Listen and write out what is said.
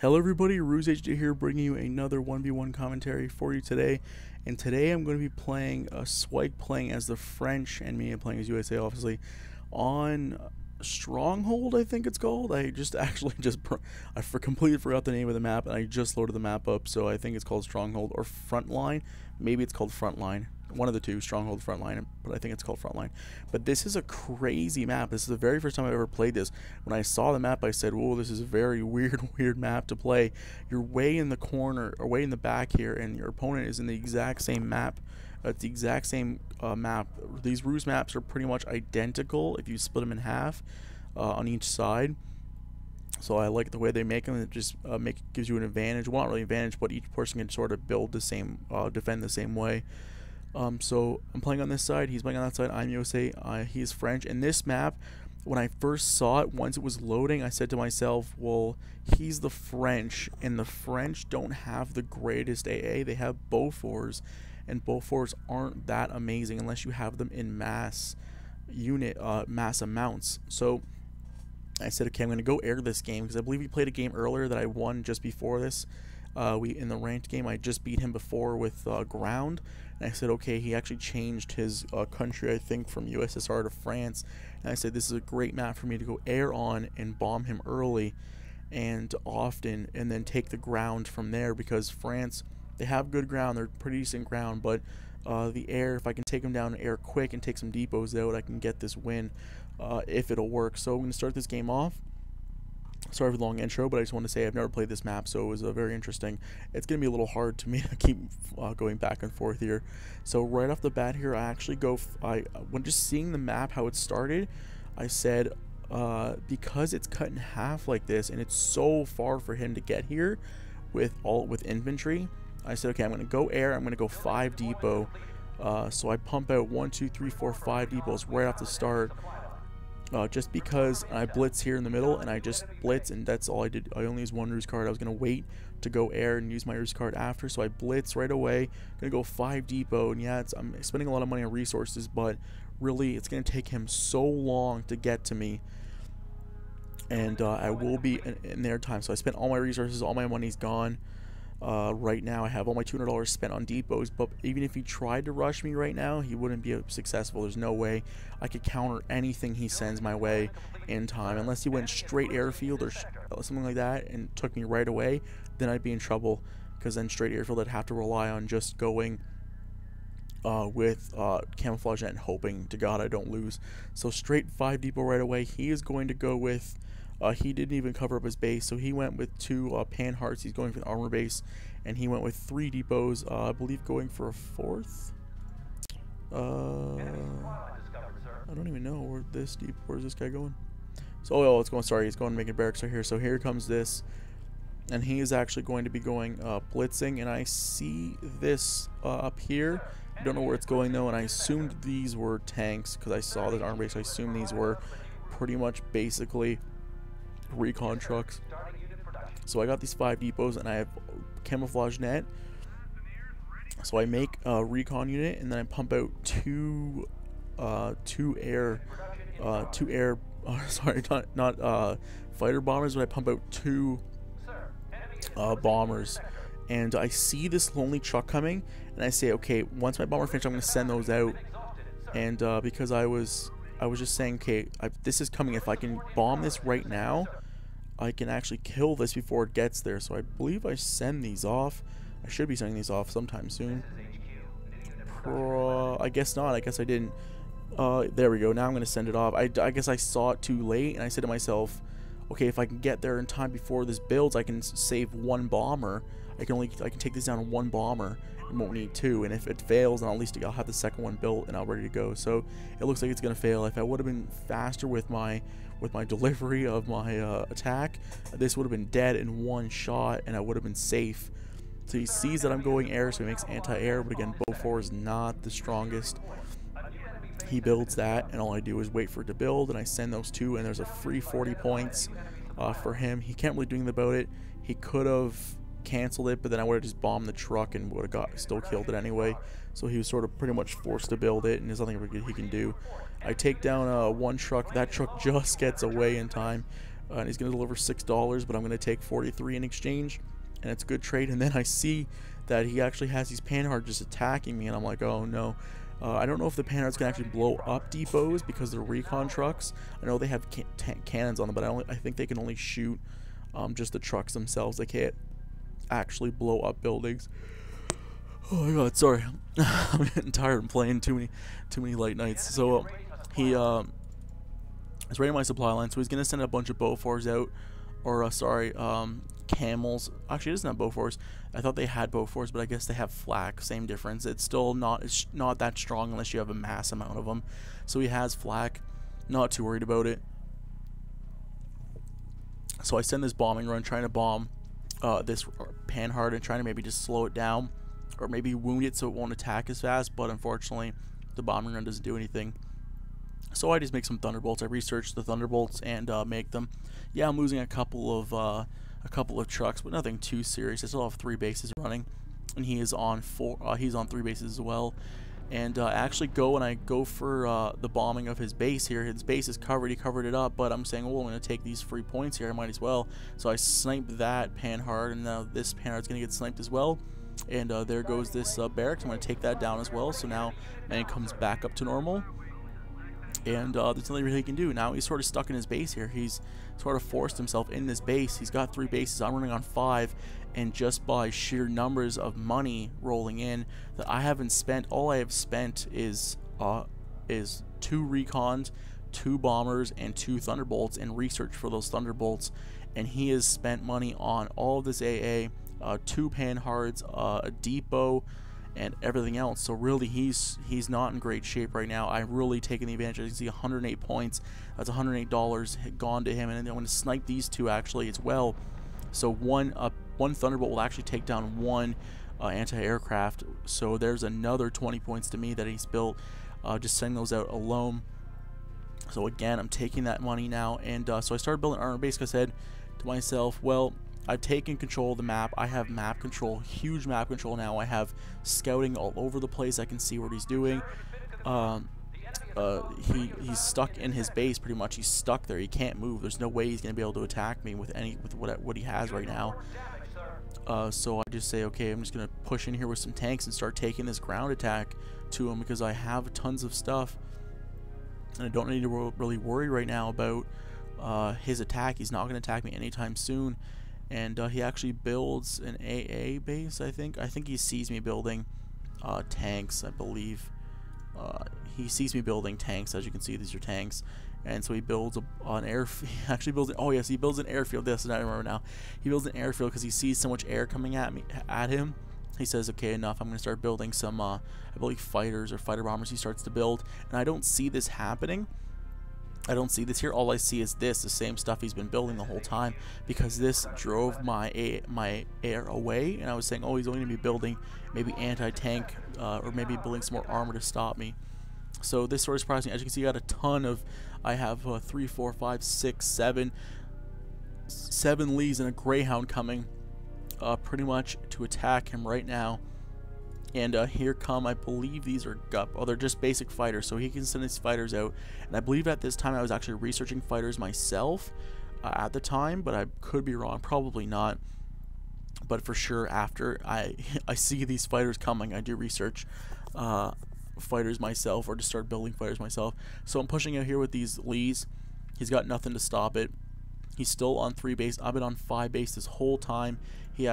Hello everybody, Ruse HD here, bringing you another 1v1 commentary for you today. And today I'm going to be playing Swike playing as the French and me playing as USA, obviously, on Stronghold, I think it's called. I completely forgot the name of the map, and I just loaded the map up, so I think it's called Stronghold or Frontline. Maybe it's called Frontline. One of the two, Stronghold, Frontline, but I think it's called Frontline. But this is a crazy map. This is the very first time I've ever played this. When I saw the map, I said, whoa, this is a very weird map to play. You're way in the corner, or way in the back here, and your opponent is in the exact same map. It's the exact same map. These ruse maps are pretty much identical if you split them in half on each side. So I like the way they make them. It just gives you an advantage. Well, not really advantage, but each person can sort of build the same, defend the same way. So I'm playing on this side, he's playing on that side, I'm USA, he's French. And this map, when I first saw it, once it was loading, I said to myself, well, he's the French, and the French don't have the greatest AA. They have Beauforts, and Beauforts aren't that amazing unless you have them in mass amounts. So I said, okay, I'm going to go air this game, because I believe we played a game earlier that I won just before this. In the ranked game, I just beat him before with ground, and I said, okay, he actually changed his country, I think, from USSR to France, and I said, this is a great map for me to go air on and bomb him early and often, and then take the ground from there, because France, they have good ground, they're pretty decent ground, but the air, if I can take him down air quick and take some depots out, I can get this win if it'll work. So I'm going to start this game off. Sorry for the long intro, but I just want to say I've never played this map, so it was very interesting. It's going to be a little hard to me to keep going back and forth here. So right off the bat here, I actually when just seeing the map, how it started, I said, because it's cut in half like this, and it's so far for him to get here with infantry, I said, okay, I'm going to go air, I'm going to go 5 depot. So I pump out 1, 2, 3, 4, 5 depots right off the start. Just because I blitz here in the middle, and I just blitz, and that's all I did. I only used one ruse card. I was going to wait to go air and use my ruse card after, so I blitz right away. Going to go 5 depot, and yeah, I'm spending a lot of money on resources, but really it's going to take him so long to get to me, and I will be in their time. So I spent all my resources, all my money's gone. Right now I have all my $200 spent on depots, but even if he tried to rush me right now, he wouldn't be successful. There's no way I could counter anything he sends my way in time, unless he went straight airfield or something like that and took me right away. Then I'd be in trouble, because then straight airfield I'd have to rely on just going with camouflage and hoping to God I don't lose. So straight 5 depot right away. He is going to go with he didn't even cover up his base, so he went with 2 pan hearts. He's going for the armor base, and he went with 3 depots, I believe going for a 4th. I don't even know where's this guy going. So it's going, sorry, he's going to make a barracks right here. So here comes this, and he is actually going to be going blitzing, and I see this up here. I don't know where it's going though, and I assumed these were tanks because I saw the armor base. I assumed these were pretty much basically recon trucks. So I got these 5 depots, and I have camouflage net, so I make a recon unit, and then I pump out two air sorry, not fighter bombers, but I pump out 2 bombers, and I see this lonely truck coming, and I say, okay, once my bomber finishes, I'm going to send those out. And because I was just saying, okay, this is coming. If I can bomb this right now, I can actually kill this before it gets there. So I believe I send these off. I should be sending these off sometime soon. I guess not. I guess I didn't. There we go. Now I'm going to send it off. I guess I saw it too late, and I said to myself, okay, if I can get there in time before this builds, I can save 1 bomber. I can take this down to 1 bomber. Won't need 2, and if it fails, then at least I'll have the second one built and I'm ready to go. So it looks like it's gonna fail. If I would have been faster with my delivery of my attack, this would have been dead in 1 shot, and I would have been safe. So he sees that I'm going air, so he makes anti-air, but again, Beaufort is not the strongest. He builds that, and all I do is wait for it to build, and I send those 2, and there's a free 40 points for him. He can't really do anything about it. He could have canceled it, but then I would have just bombed the truck and would have still killed it anyway. So he was sort of pretty much forced to build it, and there's nothing he can do. I take down 1 truck. That truck just gets away in time. and he's going to deliver $6, but I'm going to take 43 in exchange, and it's a good trade. And then I see that he actually has these Panhard just attacking me, and I'm like, oh no. I don't know if the Panhards can actually blow up depots because they're recon trucks. I know they have cannons on them, but I think they can only shoot just the trucks themselves. They can't actually blow up buildings. Oh my god, sorry. I'm getting tired of playing too many late nights. So he is raiding my supply line, so he's gonna send a bunch of Bofors out, or camels. Actually, it doesn't have Bofors. I thought they had Bofors, but I guess they have flak. Same difference. It's still not that strong unless you have a mass amount of them. So he has flak. Not too worried about it. So I send this bombing run trying to bomb this Panhard and trying to maybe just slow it down, or maybe wound it so it won't attack as fast. But unfortunately, the bombing run doesn't do anything. So I just make some Thunderbolts. I research the Thunderbolts and make them. Yeah, I'm losing a couple of trucks, but nothing too serious. I still have 3 bases running, and he is on 4. He's on 3 bases as well. And I actually go for the bombing of his base here. His base is covered. He covered it up, but I'm saying, well, I'm going to take these free points here. I might as well. So I snipe that Panhard, and now this Panhard's going to get sniped as well. And there goes this barracks. I'm going to take that down as well. So now man comes back up to normal. And there's nothing really he can do. Now he's sort of stuck in his base here. He's sort of forced himself in this base. He's got 3 bases. I'm running on 5. And just by sheer numbers of money rolling in that I haven't spent, all I have spent is 2 recons, 2 bombers, and 2 Thunderbolts, and research for those Thunderbolts. And he has spent money on all of this AA, 2 Panhards, a depot, and everything else. So really he's not in great shape right now. I've really taken the advantage. You can see 108 points. That's $108 gone to him, and then I'm going to snipe these 2 actually as well. So one Thunderbolt will actually take down 1 anti-aircraft. So there's another 20 points to me that he's built. Just sending those out alone. So again, I'm taking that money now, and so I started building armor base. Because I said to myself, well, I've taken control of the map. I have map control, huge map control now. I have scouting all over the place. I can see what he's doing. He's stuck in his base pretty much. He's stuck there. He can't move. There's no way he's gonna be able to attack me with what he has right now. So I just say, okay, I'm just gonna push in here with some tanks and start taking this ground attack to him, because I have tons of stuff, and I don't need to really worry right now about his attack. He's not gonna attack me anytime soon. And he actually builds an AA base, I think. I think he sees me building tanks, I believe. He sees me building tanks. As you can see, these are tanks. And so he builds an airfield. He actually builds oh yes, he builds an airfield. This, I remember now. He builds an airfield because he sees so much air coming at him. He says, okay, enough. I'm going to start building some, I believe, fighters or fighter bombers. He starts to build. And I don't see this happening. I don't see this here. All I see is the same stuff he's been building the whole time, because this drove my air away. And I was saying, oh, he's only going to be building maybe anti-tank or maybe building some more armor to stop me. So this sort of surprised me. As you can see, I got a ton of, I have 3, 4, 5, 6, 7 Lees and a Greyhound coming pretty much to attack him right now. And here come, I believe these are they're just basic fighters, so he can send his fighters out. And I believe at this time I was actually researching fighters myself at the time, but I could be wrong, probably not. But for sure, after I see these fighters coming, I do research fighters myself, or just start building fighters myself. So I'm pushing out here with these Lees. He's got nothing to stop it. He's still on 3 base. I've been on 5 base this whole time. He